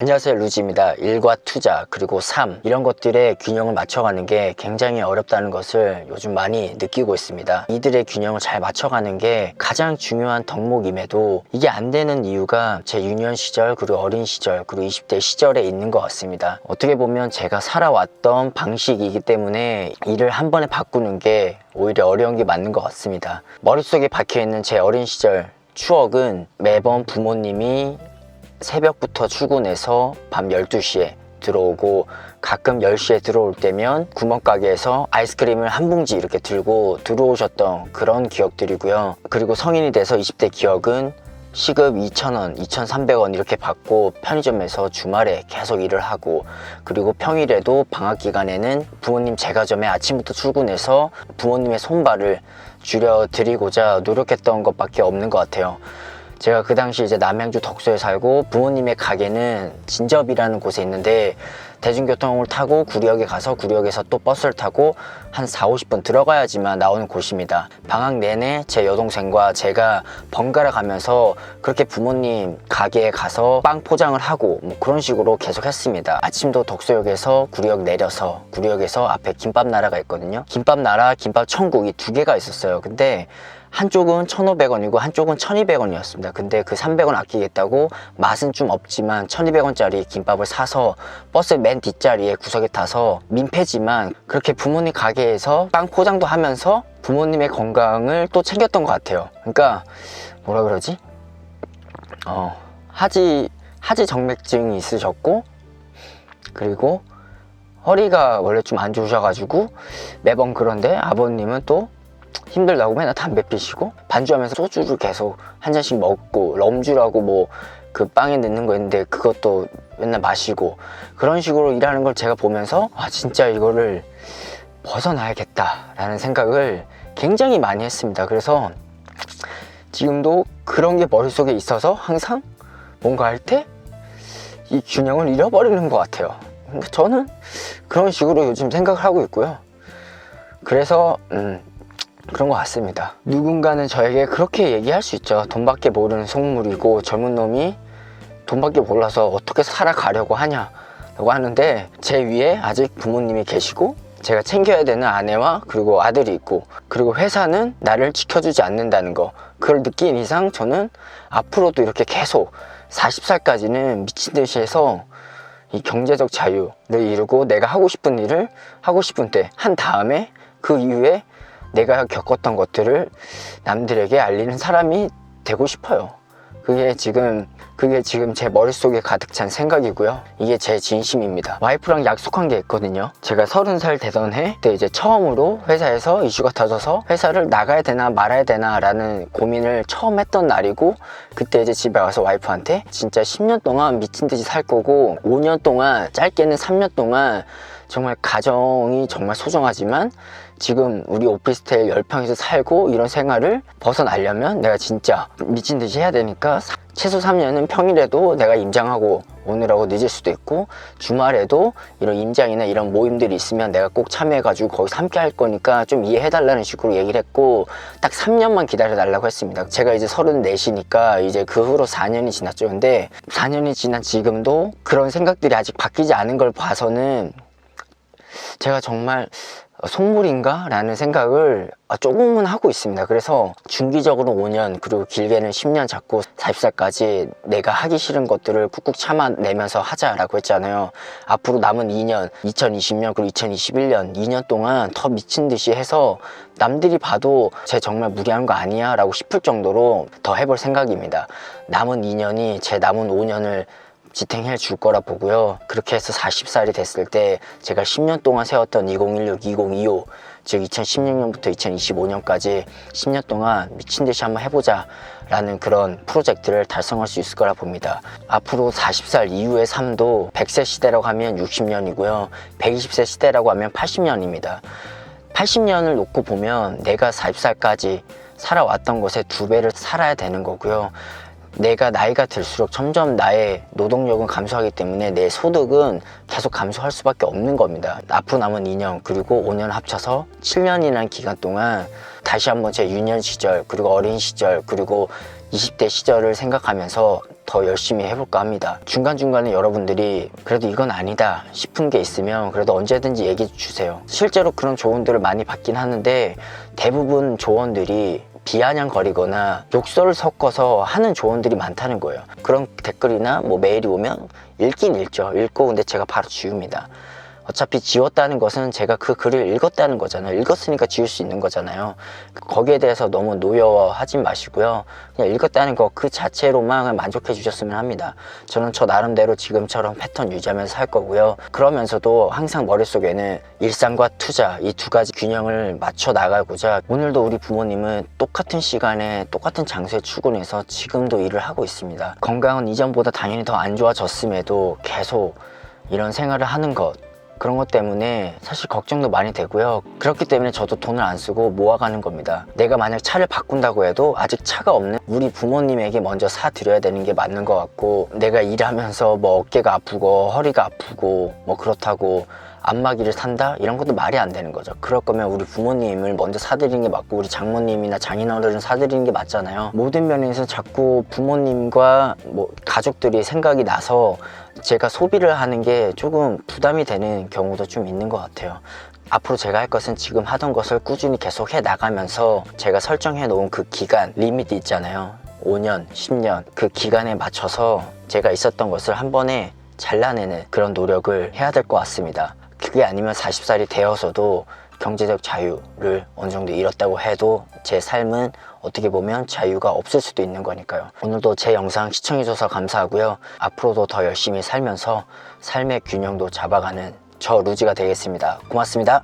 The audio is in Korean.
안녕하세요, 루지입니다. 일과 투자 그리고 삶 이런 것들의 균형을 맞춰가는 게 굉장히 어렵다는 것을 요즘 많이 느끼고 있습니다. 이들의 균형을 잘 맞춰가는 게 가장 중요한 덕목임에도 이게 안 되는 이유가 제 유년 시절 그리고 어린 시절 그리고 20대 시절에 있는 것 같습니다. 어떻게 보면 제가 살아왔던 방식이기 때문에 이를 한 번에 바꾸는 게 오히려 어려운 게 맞는 것 같습니다. 머릿속에 박혀있는 제 어린 시절 추억은 매번 부모님이 새벽부터 출근해서 밤 12시에 들어오고 가끔 10시에 들어올 때면 구멍가게에서 아이스크림을 한 봉지 이렇게 들고 들어오셨던 그런 기억들이고요. 그리고 성인이 돼서 20대 기억은 시급 2,000원, 2,300원 이렇게 받고 편의점에서 주말에 계속 일을 하고, 그리고 평일에도 방학 기간에는 부모님 제과점에 아침부터 출근해서 부모님의 손발을 줄여드리고자 노력했던 것밖에 없는 것 같아요. 제가 그 당시 이제 남양주 덕소에 살고 부모님의 가게는 진접이라는 곳에 있는데 대중교통을 타고 구리역에 가서 구리역에서 또 버스를 타고 한 40-50분 들어가야지만 나오는 곳입니다. 방학 내내 제 여동생과 제가 번갈아 가면서 그렇게 부모님 가게에 가서 빵 포장을 하고 뭐 그런 식으로 계속 했습니다. 아침도 덕소역에서 구리역 내려서 구리역에서 앞에 김밥나라가 있거든요. 김밥나라, 김밥천국 이 두 개가 있었어요. 근데 한쪽은 1,500원이고 한쪽은 1,200원이었습니다. 근데 그 300원 아끼겠다고 맛은 좀 없지만 1,200원짜리 김밥을 사서 버스 맨 뒷자리에 구석에 타서 민폐지만 그렇게 부모님 가게에서 빵 포장도 하면서 부모님의 건강을 또 챙겼던 것 같아요. 그러니까 뭐라 그러지? 하지 정맥증이 있으셨고, 그리고 허리가 원래 좀 안 좋으셔가지고 매번 그런데 아버님은 또 힘들다고 맨날 담배 피시고 반주하면서 소주를 계속 한 잔씩 먹고, 럼주라고 뭐 그 빵에 넣는 거 있는데 그것도 맨날 마시고, 그런 식으로 일하는 걸 제가 보면서 진짜 이거를 벗어나야겠다 라는 생각을 굉장히 많이 했습니다. 그래서 지금도 그런 게 머릿속에 있어서 항상 뭔가 할 때 이 균형을 잃어버리는 것 같아요. 저는 그런 식으로 요즘 생각을 하고 있고요. 그래서 그런 것 같습니다. 누군가는 저에게 그렇게 얘기할 수 있죠. 돈밖에 모르는 속물이고 젊은 놈이 돈밖에 몰라서 어떻게 살아가려고 하냐 라고 하는데, 제 위에 아직 부모님이 계시고 제가 챙겨야 되는 아내와 그리고 아들이 있고, 그리고 회사는 나를 지켜주지 않는다는 거, 그걸 느낀 이상 저는 앞으로도 이렇게 계속 40살까지는 미친 듯이 해서 이 경제적 자유를 이루고 내가 하고 싶은 일을 하고 싶은 때 한 다음에 그 이후에 내가 겪었던 것들을 남들에게 알리는 사람이 되고 싶어요. 그게 지금 제 머릿속에 가득 찬 생각이고요. 이게 제 진심입니다. 와이프랑 약속한 게 있거든요. 제가 30살 되던 해 때 이제 처음으로 회사에서 이슈가 터져서 회사를 나가야 되나 말아야 되나 라는 고민을 처음 했던 날이고, 그때 이제 집에 와서 와이프한테 진짜 10년 동안 미친 듯이 살 거고 5년 동안, 짧게는 3년 동안 정말 가정이 정말 소중하지만 지금 우리 오피스텔 10평에서 살고 이런 생활을 벗어나려면 내가 진짜 미친 듯이 해야 되니까 최소 3년은 평일에도 내가 임장하고 오느라고 늦을 수도 있고, 주말에도 이런 임장이나 이런 모임들이 있으면 내가 꼭 참여해가지고 거기서 함께 할 거니까 좀 이해해달라는 식으로 얘기를 했고, 딱 3년만 기다려달라고 했습니다. 제가 이제 34시니까 이제 그 후로 4년이 지났죠. 근데 4년이 지난 지금도 그런 생각들이 아직 바뀌지 않은 걸 봐서는 제가 정말 속물인가? 라는 생각을 조금은 하고 있습니다. 그래서 중기적으로 5년 그리고 길게는 10년 잡고 40살까지 내가 하기 싫은 것들을 꾹꾹 참아내면서 하자라고 했잖아요. 앞으로 남은 2년, 2020년 그리고 2021년 2년 동안 더 미친 듯이 해서 남들이 봐도 쟤 정말 무리한 거 아니야? 라고 싶을 정도로 더 해볼 생각입니다. 남은 2년이 제 남은 5년을 지탱해 줄 거라 보고요. 그렇게 해서 40살이 됐을 때 제가 10년 동안 세웠던 2016, 2025, 즉 2016년부터 2025년까지 10년 동안 미친 듯이 한번 해보자 라는 그런 프로젝트를 달성할 수 있을 거라 봅니다. 앞으로 40살 이후의 삶도 100세 시대라고 하면 60년이고요. 120세 시대라고 하면 80년입니다. 80년을 놓고 보면 내가 40살까지 살아왔던 것의 2배를 살아야 되는 거고요. 내가 나이가 들수록 점점 나의 노동력은 감소하기 때문에 내 소득은 계속 감소할 수밖에 없는 겁니다. 앞으로 남은 2년 그리고 5년 합쳐서 7년이라는 기간 동안 다시 한번 제 유년 시절 그리고 어린 시절 그리고 20대 시절을 생각하면서 더 열심히 해볼까 합니다. 중간중간에 여러분들이 그래도 이건 아니다 싶은 게 있으면 그래도 언제든지 얘기해 주세요. 실제로 그런 조언들을 많이 받긴 하는데 대부분 조언들이 비아냥거리거나 욕설을 섞어서 하는 조언들이 많다는 거예요. 그런 댓글이나 뭐 메일이 오면 읽긴 읽죠. 읽고 근데 제가 바로 지웁니다. 어차피 지웠다는 것은 제가 그 글을 읽었다는 거잖아요. 읽었으니까 지울 수 있는 거잖아요. 거기에 대해서 너무 노여워하지 마시고요. 그냥 읽었다는 거 그 자체로만 만족해 주셨으면 합니다. 저는 저 나름대로 지금처럼 패턴 유지하면서 살 거고요. 그러면서도 항상 머릿속에는 일상과 투자 이 두 가지 균형을 맞춰 나가고자 오늘도 우리 부모님은 똑같은 시간에 똑같은 장소에 출근해서 지금도 일을 하고 있습니다. 건강은 이전보다 당연히 더 안 좋아졌음에도 계속 이런 생활을 하는 것 그런 것 때문에 사실 걱정도 많이 되고요. 그렇기 때문에 저도 돈을 안 쓰고 모아가는 겁니다. 내가 만약 차를 바꾼다고 해도 아직 차가 없는 우리 부모님에게 먼저 사드려야 되는 게 맞는 것 같고 내가 일하면서 뭐 어깨가 아프고 허리가 아프고 뭐 그렇다고 안마기를 산다? 이런 것도 말이 안 되는 거죠. 그럴 거면 우리 부모님을 먼저 사드리는 게 맞고 우리 장모님이나 장인어른을 사드리는 게 맞잖아요. 모든 면에서 자꾸 부모님과 뭐 가족들이 생각이 나서 제가 소비를 하는 게 조금 부담이 되는 경우도 좀 있는 것 같아요. 앞으로 제가 할 것은 지금 하던 것을 꾸준히 계속 해 나가면서 제가 설정해 놓은 그 기간, 리미트 있잖아요. 5년, 10년 그 기간에 맞춰서 제가 있었던 것을 한 번에 잘라내는 그런 노력을 해야 될 것 같습니다. 그게 아니면 40살이 되어서도 경제적 자유를 어느 정도 잃었다고 해도 제 삶은 어떻게 보면 자유가 없을 수도 있는 거니까요. 오늘도 제 영상 시청해줘서 감사하고요. 앞으로도 더 열심히 살면서 삶의 균형도 잡아가는 저 루지가 되겠습니다. 고맙습니다.